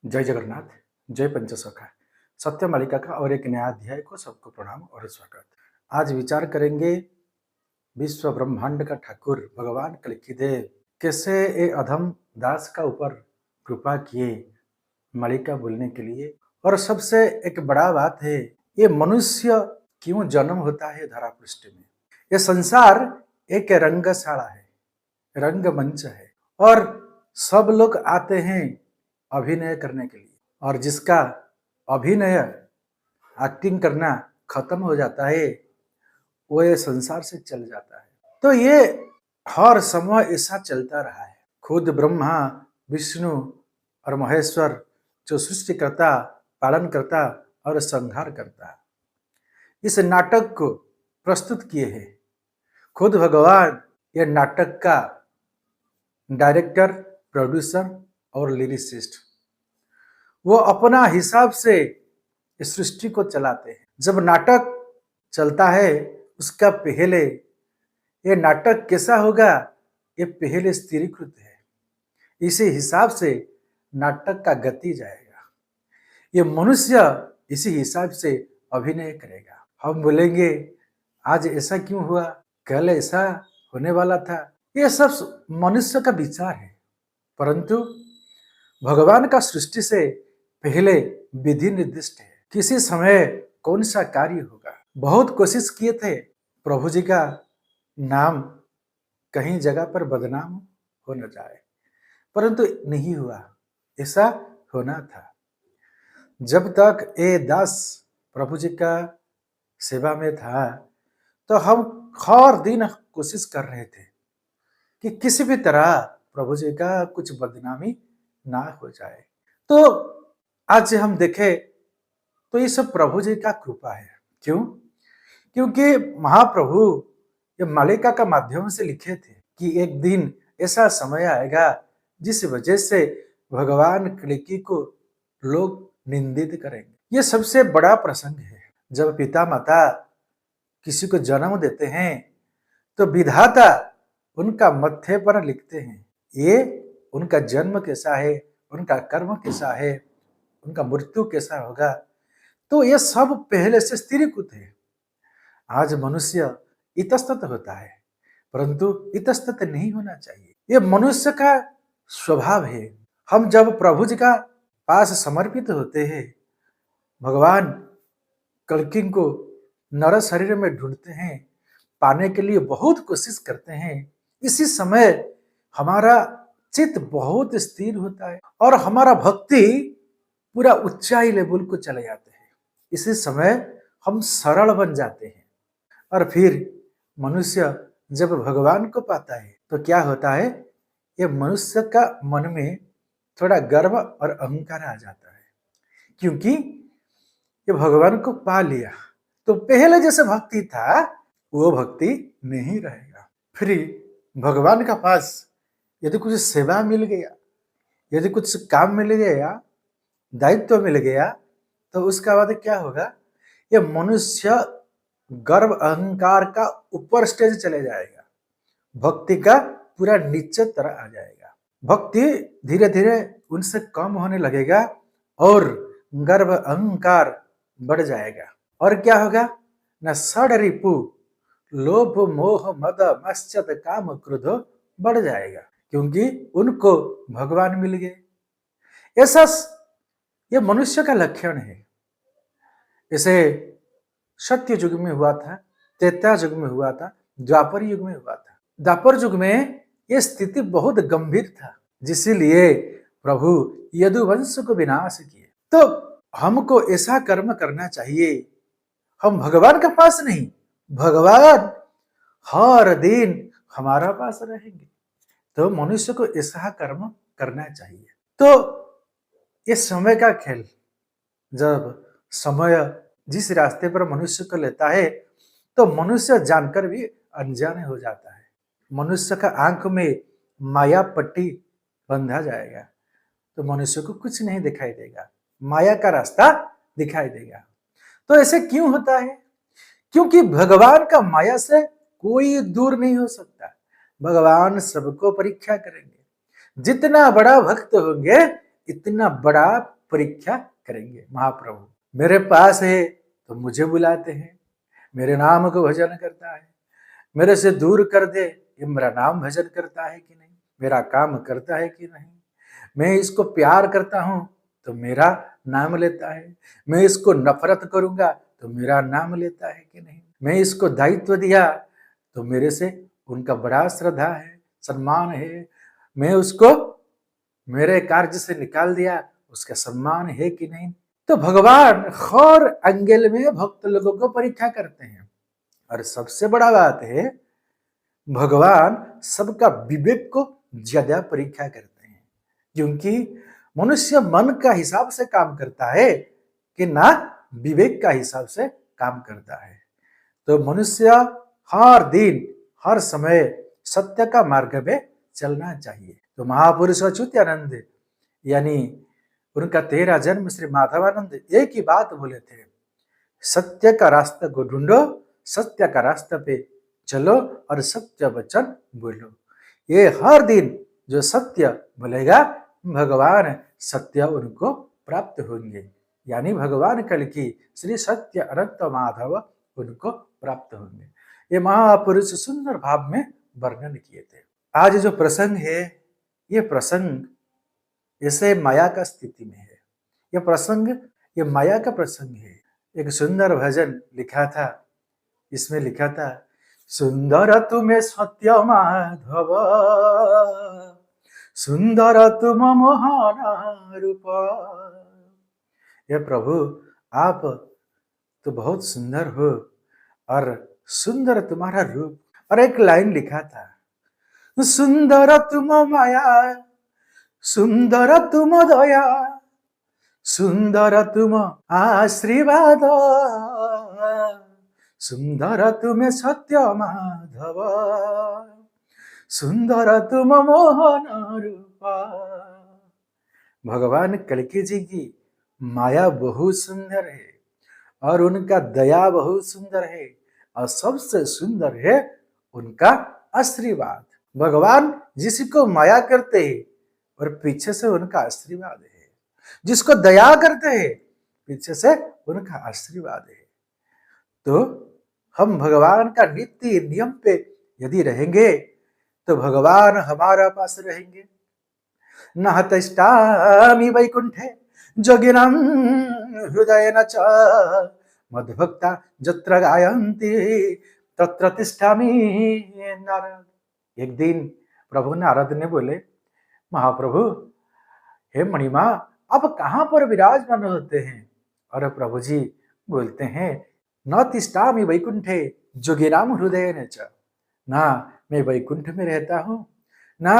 जय जगन्नाथ, जय पंचसखा। सत्य मालिका का और एक नया अध्याय को सबको प्रणाम और स्वागत। आज विचार करेंगे विश्व ब्रह्मांड का ठाकुर भगवान कलिकिदेव कैसे ये अधम दास का ऊपर कृपा किए मालिका बोलने के लिए। और सबसे एक बड़ा बात है, ये मनुष्य क्यों जन्म होता है धरा पृष्ठ में। ये संसार एक रंगशाला है, रंगमंच है और सब लोग आते हैं अभिनय करने के लिए। और जिसका अभिनय एक्टिंग करना खत्म हो जाता है वो ये संसार से चल जाता है। तो ये हर समय ऐसा चलता रहा है। खुद ब्रह्मा, विष्णु और महेश्वर जो सृष्टिकर्ता, पालन करता और संहार करता, इस नाटक को प्रस्तुत किए हैं। खुद भगवान ये नाटक का डायरेक्टर, प्रोड्यूसर और लिरिसिस्ट, वो अपना हिसाब से इस सृष्टि को चलाते हैं। जब नाटक चलता है उसका पहले ये नाटक कैसा होगा ये पहले स्थिरीकृत है। इसी हिसाब से नाटक का गति जाएगा। ये मनुष्य इसी हिसाब से अभिनय करेगा। हम बोलेंगे आज ऐसा क्यों हुआ, कल ऐसा होने वाला था, ये सब मनुष्य का विचार है। परंतु भगवान का सृष्टि से पहले विधि निर्दिष्ट है। किसी समय कौन सा कार्य होगा। बहुत कोशिश किए थे प्रभु जी का नाम कहीं जगह पर बदनाम हो न जाए, परंतु नहीं हुआ। ऐसा होना था। जब तक ये दास प्रभु जी का सेवा में था तो हम हर दिन कोशिश कर रहे थे कि किसी भी तरह प्रभु जी का कुछ बदनामी ना हो जाए। तो आज हम देखें तो ये सब प्रभु जी का कृपा है। क्यों? क्योंकि महाप्रभु ये मालिका का माध्यम से लिखे थे कि एक दिन ऐसा समय आएगा जिस वजह से भगवान कलिकी को लोग निंदित करेंगे। ये सबसे बड़ा प्रसंग है। जब पिता माता किसी को जन्म देते हैं तो विधाता उनका मत्थे पर लिखते हैं ये उनका जन्म कैसा है, उनका कर्म कैसा है, उनका मृत्यु कैसा होगा। तो ये सब पहले से स्थिरीकृत है। आज मनुष्य इतस्तत होता है, परंतु इतस्तत नहीं होना चाहिए। ये मनुष्य का स्वभाव है। हम जब प्रभु जी का पास समर्पित होते हैं, भगवान कल्कि को नर शरीर में ढूंढते हैं, पाने के लिए बहुत कोशिश करते हैं। इसी समय हमारा चित्त बहुत स्थिर होता है और हमारा भक्ति पूरा ऊंचाई लेवल को चले जाते हैं। इसी समय हम सरल बन जाते हैं। और फिर मनुष्य जब भगवान को पाता है तो क्या होता है, ये मनुष्य का मन में थोड़ा गर्व और अहंकार आ जाता है। क्योंकि ये भगवान को पा लिया तो पहले जैसे भक्ति था वो भक्ति नहीं रहेगा। फिर भगवान का पास यदि कुछ सेवा मिल गया, यदि कुछ काम मिल गया, दायित्व मिल गया, तो उसका बाद क्या होगा, ये मनुष्य गर्व अहंकार का ऊपर स्टेज चले जाएगा, भक्ति का पूरा नीचे तरह आ जाएगा। भक्ति धीरे धीरे उनसे कम होने लगेगा और गर्व अहंकार बढ़ जाएगा। और क्या होगा, न षड रिपु लोभ मोह मद मत्सर काम क्रोध बढ़ जाएगा, क्योंकि उनको भगवान मिल गए। ऐसा ये मनुष्य का लक्षण है। इसे सत्य युग में हुआ था, त्रेता युग में हुआ था, द्वापर युग में हुआ था। द्वापर युग में ये स्थिति बहुत गंभीर था, जिसलिए प्रभु यदुवंश को विनाश किए। तो हमको ऐसा कर्म करना चाहिए, हम भगवान के पास नहीं, भगवान हर दिन हमारा पास रहेंगे। तो मनुष्य को ऐसा कर्म करना चाहिए। तो इस समय का खेल, जब समय जिस रास्ते पर मनुष्य को लेता है तो मनुष्य जानकर भी अनजान हो जाता है। मनुष्य का आंख में माया पट्टी बंधा जाएगा तो मनुष्य को कुछ नहीं दिखाई देगा, माया का रास्ता दिखाई देगा। तो ऐसे क्यों होता है? क्योंकि भगवान का माया से कोई दूर नहीं हो सकता। भगवान सबको परीक्षा करेंगे। जितना बड़ा भक्त होंगे इतना बड़ा परीक्षा करेंगे महाप्रभु। मेरे पास है तो मुझे बुलाते हैं, मेरे नाम को भजन करता है, मेरे से दूर कर दे ये मेरा नाम भजन करता है कि नहीं, मेरा काम करता है कि नहीं, मैं इसको प्यार करता हूं तो मेरा नाम लेता है, मैं इसको नफरत करूंगा तो मेरा नाम लेता है कि नहीं, मैं इसको दायित्व दिया तो मेरे से उनका बड़ा श्रद्धा है, सम्मान है, मैं उसको मेरे कार्य से निकाल दिया उसका सम्मान है कि नहीं। तो भगवान हर एंगल में भक्त लोगों को परीक्षा करते हैं। और सबसे बड़ा बात है भगवान सबका विवेक को ज्यादा परीक्षा करते हैं, क्योंकि मनुष्य मन का हिसाब से काम करता है कि ना विवेक का हिसाब से काम करता है। तो मनुष्य हर दिन हर समय सत्य का मार्ग में चलना चाहिए। तो महापुरुष अच्युतानंद यानी उनका 13 जन्म श्री माधवानंद एक ही बात बोले थे, सत्य का रास्ता को ढूंढो, सत्य का रास्ता पे चलो और सत्य वचन बोलो। ये हर दिन जो सत्य बोलेगा भगवान सत्य उनको प्राप्त होंगे, यानी भगवान कल की श्री सत्य अनंत माधव उनको प्राप्त होंगे। ये महापुरुष सुंदर भाव में वर्णन किए थे। आज जो प्रसंग है ये प्रसंग ऐसे माया का स्थिति में है, ये प्रसंग ये माया का प्रसंग है। एक सुंदर भजन लिखा था, इसमें लिखा था सुंदर तुम्हें सत्य माधव, सुंदर तुम मोहन रूप। ये प्रभु आप तो बहुत सुंदर हो और सुंदर तुम्हारा रूप। और एक लाइन लिखा था सुंदर तुम माया, सुंदर तुम दया, सुंदर तुम आशीर्वाद, सुंदर तुम्हें सत्य माधव, सुंदर तुम मोहन रूप। भगवान कल्कि जी की माया बहुत सुंदर है और उनका दया बहुत सुंदर है और सबसे सुंदर है उनका आशीर्वाद। भगवान जिसको माया करते हैं और पीछे से उनका आशीर्वाद है, जिसको दया करते हैं पीछे से उनका आशीर्वाद है। तो हम भगवान का नित्य नियम पे यदि रहेंगे तो भगवान हमारा पास रहेंगे। न तिष्ठामि वैकुंठे जोगिनां हृदयेन च, मद्भक्ता जत्र गायन्ति तत्र तिष्ठामि नारद। एक दिन प्रभु नारद ने बोले महाप्रभु हे मणिमा आप कहाँ पर विराजमान होते हैं? और प्रभु जी बोलते हैं न तिष्ठामि वैकुंठे जोगिनां हृदयेन च, ना मैं वैकुंठ में रहता हूँ ना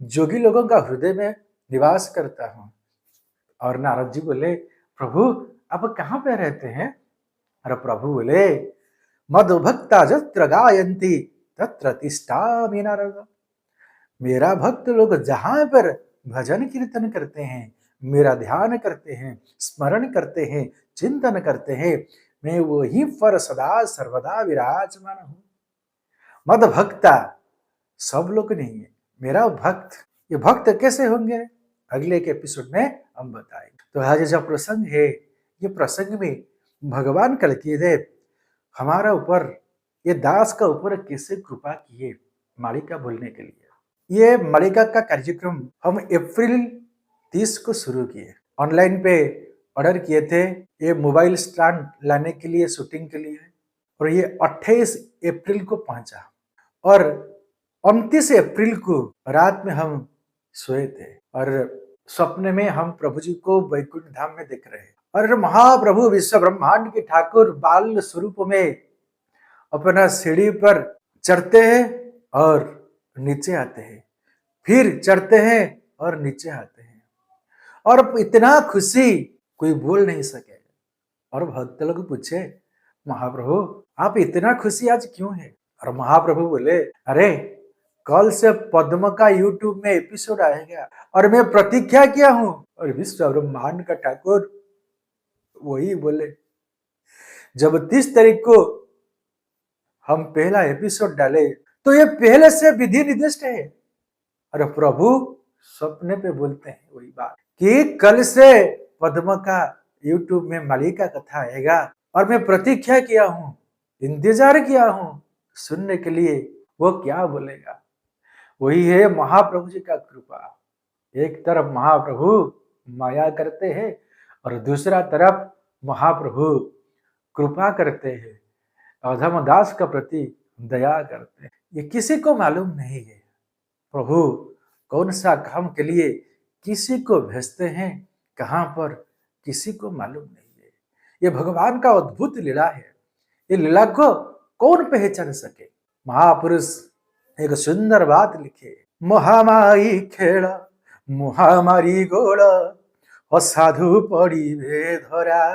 जोगी लोगों का हृदय में निवास करता हूँ। और नारद जी बोले प्रभु आप कहाँ पे रहते हैं? और प्रभु बोले मद्भक्ता जत्र गायन्ति तत्र तिष्ठामि नारद। मेरा भक्त लोग जहां पर भजन कीर्तन करते हैं, मेरा ध्यान करते हैं, स्मरण करते हैं, चिंतन करते हैं, मैं वहीं पर सदा सर्वदा विराजमान हूं। मद भक्ता सब लोग नहीं है, मेरा भक्त। ये भक्त कैसे होंगे अगले के एपिसोड में हम बताएंगे। तो आज जो प्रसंग है ये प्रसंग में भगवान कल्कि देव हमारा ऊपर ये दास का ऊपर कैसे कृपा किए मालिका बोलने के लिए। ये मालिका का कार्यक्रम हम अप्रैल 30 को शुरू किए, ऑनलाइन पे ऑर्डर किए थे ये मोबाइल स्टैंड लाने के लिए शूटिंग के लिए, और ये 28 अप्रैल को पहुंचा और 29 अप्रैल को रात में हम सोए थे और स्वप्न में हम प्रभु जी को वैकुंठ धाम में देख रहे हैं। और महाप्रभु विश्व ब्रह्मांड के ठाकुर बाल स्वरूप में अपना सीढ़ी पर चढ़ते हैं और नीचे आते हैं, फिर चढ़ते हैं और नीचे आते हैं, और इतना खुशी कोई बोल नहीं सके। और भक्त लोग पूछे महाप्रभु आप इतना खुशी आज क्यों है? और महाप्रभु बोले अरे कल से पद्म का यूट्यूब में एपिसोड आएगा और मैं प्रतीक्षा किया हूं। और विश्व ब्रह्मांड का ठाकुर वही बोले जब 30 तारीख को हम पहला एपिसोड डाले तो ये पहले से विधि निर्दिष्ट है। और प्रभु सपने पे बोलते हैं वही बात कि कल से पद्म का यूट्यूब में मालिका कथा आएगा और मैं प्रतीक्षा किया हूं, इंतजार किया हूं सुनने के लिए वो क्या बोलेगा। वही है महाप्रभु जी का कृपा। एक तरफ महाप्रभु माया करते हैं और दूसरा तरफ महाप्रभु कृपा करते हैं, अधम दास का प्रति दया करते हैं। ये किसी को मालूम नहीं है प्रभु कौन सा काम के लिए किसी को भेजते हैं, कहां पर किसी को मालूम नहीं है। ये भगवान का अद्भुत लीला है। ये लीला को कौन पहचान सके। महापुरुष एक सुंदर बात लिखे, महामाई खेल महामारी गोड़ असाधु पड़िबे धरा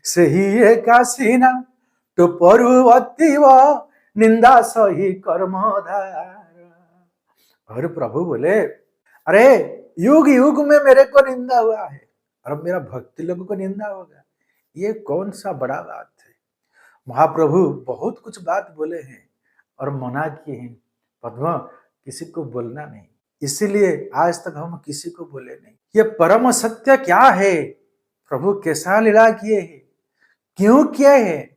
सही एकासीना तो परुवतीव निंदा सही कर्मधार। और प्रभु बोले, अरे युग युग में मेरे को निंदा हुआ है और मेरा भक्ति लोगों को निंदा होगा, ये कौन सा बड़ा बात है। महाप्रभु बहुत कुछ बात बोले हैं और मना किए हैं, पद्म किसी को बोलना नहीं, इसीलिए आज तक हम किसी को बोले नहीं। ये परम सत्य क्या है, प्रभु कैसा लीला किए हैं, क्यों किए हैं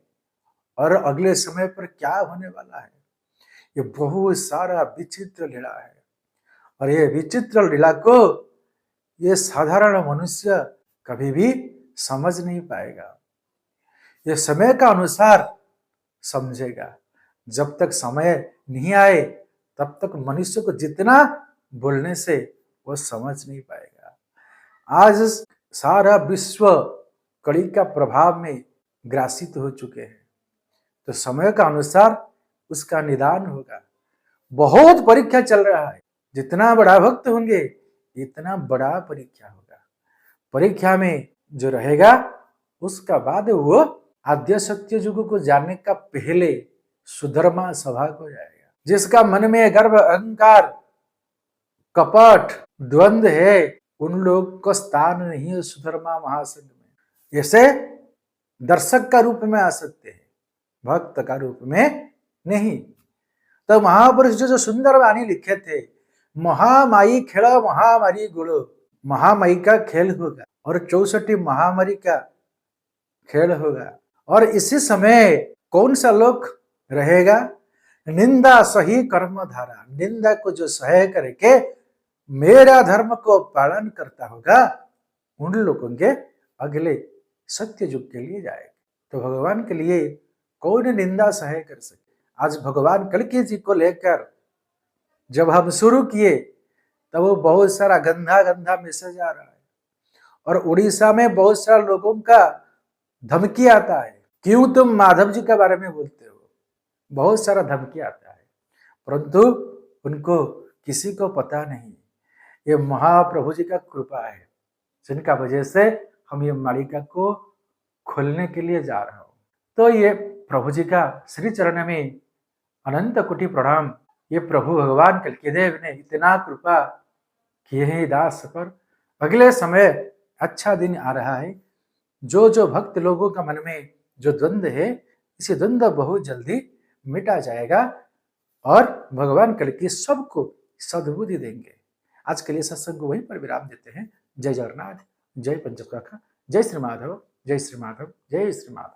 और अगले समय पर क्या होने वाला है, ये बहुत सारा विचित्र लीला है। और ये विचित्र लीला को ये साधारण मनुष्य कभी भी समझ नहीं पाएगा। ये समय का अनुसार समझेगा, जब तक समय नहीं आए तब तक मनुष्य को जितना बोलने से वो समझ नहीं पाएगा। आज सारा विश्व कली का प्रभाव में ग्रासित हो चुके हैं, तो समय का अनुसार उसका निदान होगा। बहुत परीक्षा चल रहा है, जितना बड़ा भक्त होंगे इतना बड़ा परीक्षा होगा। परीक्षा में जो रहेगा उसका बाद वो आद्य सत्य युग को जानने का पहले सुधर्मा सभा को जाएगा। जिसका मन में गर्व अहंकार कपट द्वंद्व है उन लोग को स्थान नहीं है सुधर्मा महासंघ में। ऐसे दर्शक का रूप में आ सकते हैं, भक्त का रूप में नहीं। तो महापुरुष जो सुंदर वाणी लिखे थे, महामाई खेल महामारी गुड़ो, महामाई का खेल होगा और 64 महामारी का खेल होगा। और इसी समय कौन सा लोग रहेगा, निंदा सही कर्म धारा, निंदा को जो सह करके मेरा धर्म को पालन करता होगा उन लोगों के अगले सत्य युग के लिए जाएगा। तो भगवान के लिए कौन निंदा सह कर सके। आज भगवान कल्कि जी को लेकर जब हम शुरू किए तब वो बहुत सारा गंदा गंदा मैसेज आ रहा है और उड़ीसा में बहुत सारे लोगों का धमकी आता है, क्यों तुम माधव जी के बारे में बोलते हो, बहुत सारा धमकी आता है, परंतु उनको किसी को पता नहीं ये महाप्रभु जी का कृपा है, जिनका वजह से हम ये मालिका को खोलने के लिए जा रहा हूं। तो ये प्रभु जी का श्री चरण में अनंत कोटि प्रणाम। ये प्रभु भगवान कल्किदेव ने इतना कृपा किए हैं दास पर। अगले समय अच्छा दिन आ रहा है, जो भक्त लोगों का मन में जो द्वंद्व है, इसे द्वंद्व बहुत जल्दी मिटा जाएगा और भगवान कल्कि सबको सद्बुद्धि देंगे। आज के लिए सत्संग को वहीं पर विराम देते हैं। जय जगन्नाथ, जय पंचशाखा, जय श्री माधव, जय श्री माधव, जय श्री माधव।